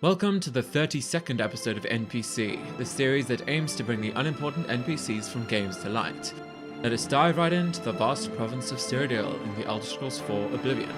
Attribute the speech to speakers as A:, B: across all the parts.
A: Welcome to the 32nd episode of NPSee, the series that aims to bring the unimportant NPCs from games to light. Let us dive right into the vast province of Cyrodiil in the Elder Scrolls IV Oblivion.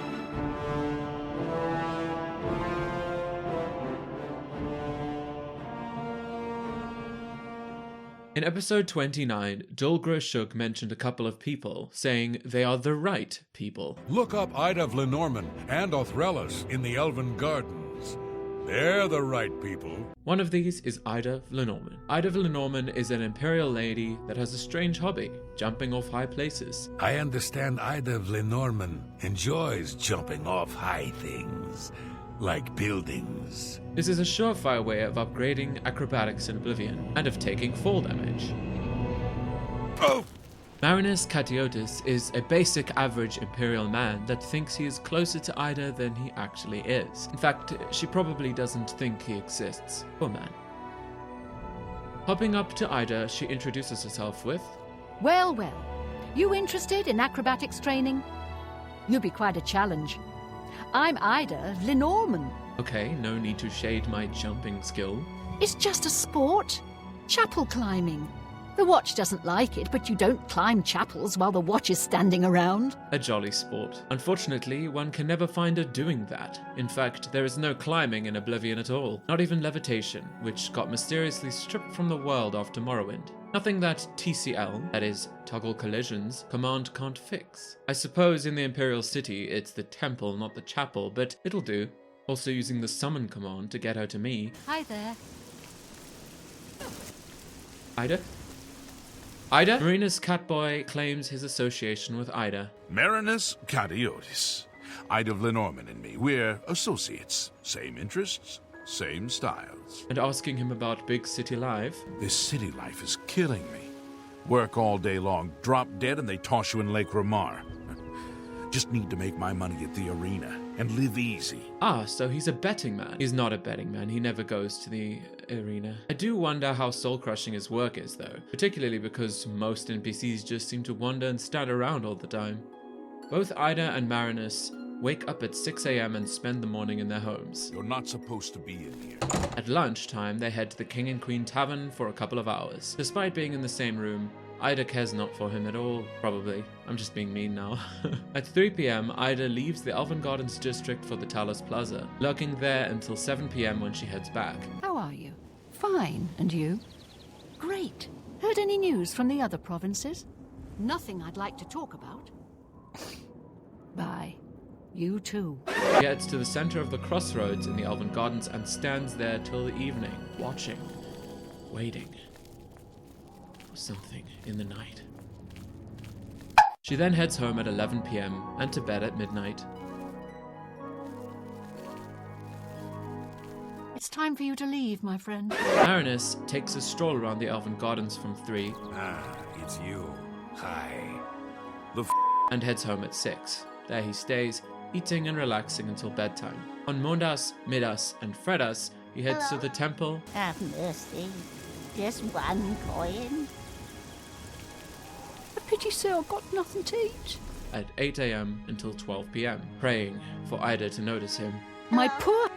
A: In episode 29, Dulgro Shug mentioned a couple of people, saying they are the right people.
B: Look up Ida of Lenormand and Othrelas in the Elven Gardens. They're the right people.
A: One of these is Ida of Lenormand. Ida of Lenormand is an imperial lady that has a strange hobby, jumping off high places.
B: I understand Ida of Lenormand enjoys jumping off high things, like buildings.
A: This is a surefire way of upgrading acrobatics in Oblivion, and of taking fall damage.
B: Oh!
A: Marinus is a basic average imperial man that thinks he is closer to Ida than he actually is. In fact, she probably doesn't think he exists. Poor man. Hopping up to Ida, she introduces herself with,
C: Well, you interested in acrobatics training? You'll be quite a challenge. I'm Ida of Lenormand.
A: Okay, no need to shade my jumping skill.
C: It's just a sport. Chapel climbing. The watch doesn't like it, but you don't climb chapels while the watch is standing around.
A: A jolly sport. Unfortunately, one can never find her doing that. In fact, there is no climbing in Oblivion at all. Not even levitation, which got mysteriously stripped from the world after Morrowind. Nothing that TCL, that is, toggle collisions, command can't fix. I suppose in the Imperial City it's the temple, not the chapel, but it'll do. Also using the summon command to get her to me.
C: Hi there.
A: Ida? Ida? Marinus Catboy claims his association with Ida.
D: Marinus Catiotis. Ida of Lenormand and me, we're associates. Same interests, same styles.
A: And asking him about big city life.
D: This city life is killing me. Work all day long, drop dead, and they toss you in Lake Ramar. Just need to make my money at the arena and live easy.
A: Ah, so he's a betting man. He's not a betting man. He never goes to the arena. I do wonder how soul-crushing his work is, though. Particularly because most NPCs just seem to wander and stand around all the time. Both Ida and Marinus wake up at 6 a.m. and spend the morning in their homes.
D: You're not supposed to be in here.
A: At lunchtime, they head to the King and Queen Tavern for a couple of hours. Despite being in the same room, Ida cares not for him at all, probably. I'm just being mean now. At 3 p.m, Ida leaves the Elven Gardens district for the Talos Plaza, lurking there until 7 p.m. when she heads back.
C: How are you? Fine. And you? Great. Heard any news from the other provinces? Nothing I'd like to talk about. Bye. You too.
A: Gets to the center of the crossroads in the Elven Gardens and stands there till the evening, watching, waiting for something in the night. She then heads home at 11 p.m. and to bed at midnight.
C: It's time for you to leave, my friend.
A: Marinus takes a stroll around the Elven Gardens from 3
B: It's you. Hi.
A: and heads home at 6. There he stays, eating and relaxing until bedtime. On Mondas, Midas, and Fredas, he heads to the temple.
E: Have mercy. Just one coin.
C: A pity, sir, I've got nothing to eat.
A: At 8 a.m. until 12 p.m., praying for Ida to notice him.
C: My poor...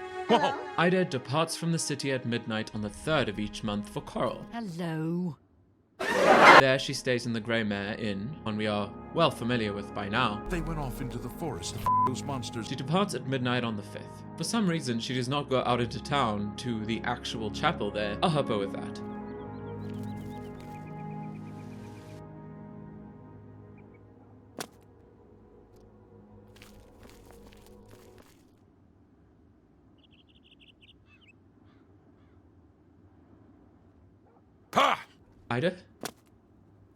A: Ida departs from the city at midnight on the 3rd of each month for Coral.
C: Hello.
A: There she stays in the Grey Mare Inn, one we are well familiar with by now.
D: They went off into the forest to those monsters.
A: She departs at midnight on the 5th. For some reason, she does not go out into town to the actual chapel there. I'll help her with that.
D: Ha!
A: Ida?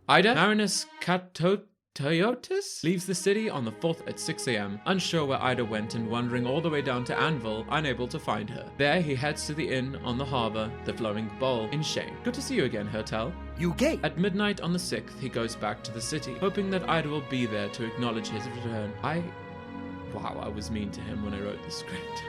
A: Marinus Catiotis leaves the city on the 4th at 6 a.m, unsure where Ida went and wandering all the way down to Anvil, unable to find her. There he heads to the inn on the harbor, the Flowing Bowl, in Shane. Good to see you again, Hertel.
F: You gay?
A: At midnight on the 6th, he goes back to the city, hoping that Ida will be there to acknowledge his return. Wow, I was mean to him when I wrote the script.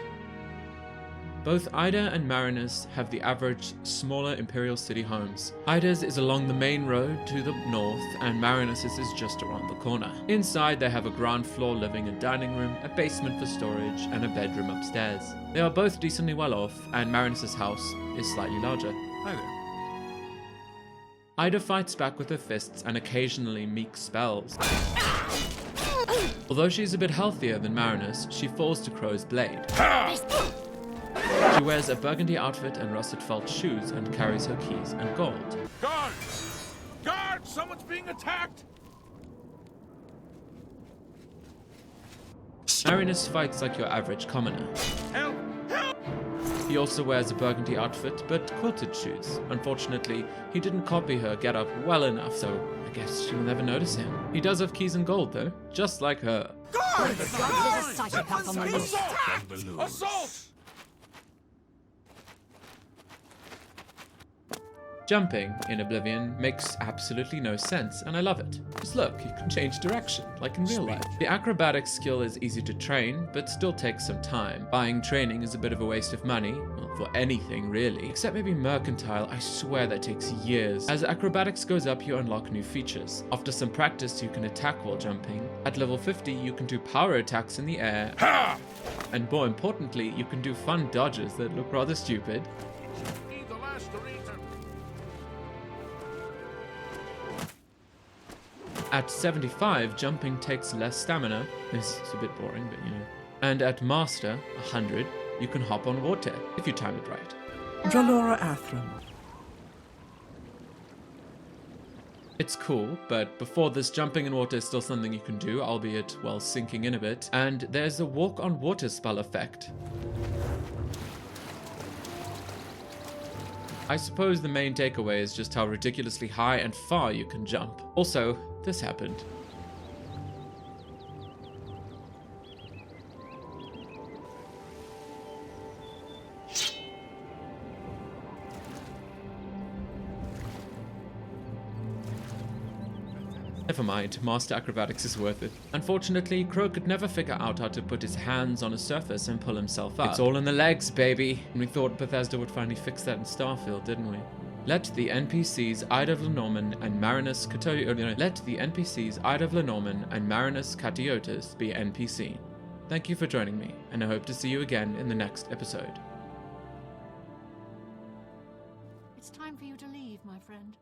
A: Both Ida and Marinus have the average, smaller Imperial City homes. Ida's is along the main road to the north, and Marinus's is just around the corner. Inside, they have a ground floor living and dining room, a basement for storage, and a bedroom upstairs. They are both decently well off, and Marinus's house is slightly larger.
D: Hi there.
A: Ida fights back with her fists and occasionally meeks spells. Although she's a bit healthier than Marinus, she falls to Crow's blade. She wears a burgundy outfit and russet felt shoes and carries her keys and gold.
D: Guard! Guard! Someone's being attacked!
A: Marinus fights like your average commoner.
D: Help! Help!
A: He also wears a burgundy outfit, but quilted shoes. Unfortunately, he didn't copy her getup well enough, so I guess she'll never notice him. He does have keys and gold, though, just like her.
D: Guard!
C: There's a psychopath on the loose.
D: Assault! Assault!
A: Jumping in Oblivion makes absolutely no sense, and I love it. Just look, you can change direction, like in real life. The acrobatic skill is easy to train, but still takes some time. Buying training is a bit of a waste of money, well, for anything really, except maybe Mercantile. I swear that takes years. As acrobatics goes up, you unlock new features. After some practice, you can attack while jumping. At level 50, you can do power attacks in the air.
D: Ha!
A: And more importantly, you can do fun dodges that look rather stupid.
D: Need the last arena.
A: At 75, jumping takes less stamina. This is a bit boring, but you know. And at Master, 100, you can hop on water, if you time it right.
F: Dralora Athram.
A: It's cool, but before this, jumping in water is still something you can do, albeit while sinking in a bit. And there's a walk on water spell effect. I suppose the main takeaway is just how ridiculously high and far you can jump. Also, this happened. Never mind, Master Acrobatics is worth it. Unfortunately, Crow could never figure out how to put his hands on a surface and pull himself up. It's all in the legs, baby. And we thought Bethesda would finally fix that in Starfield, didn't we? Let the NPCs Ida of Lenormand and Marinus Catiotus be NPC. Thank you for joining me, and I hope to see you again in the next episode.
C: It's time for you to leave, my friend.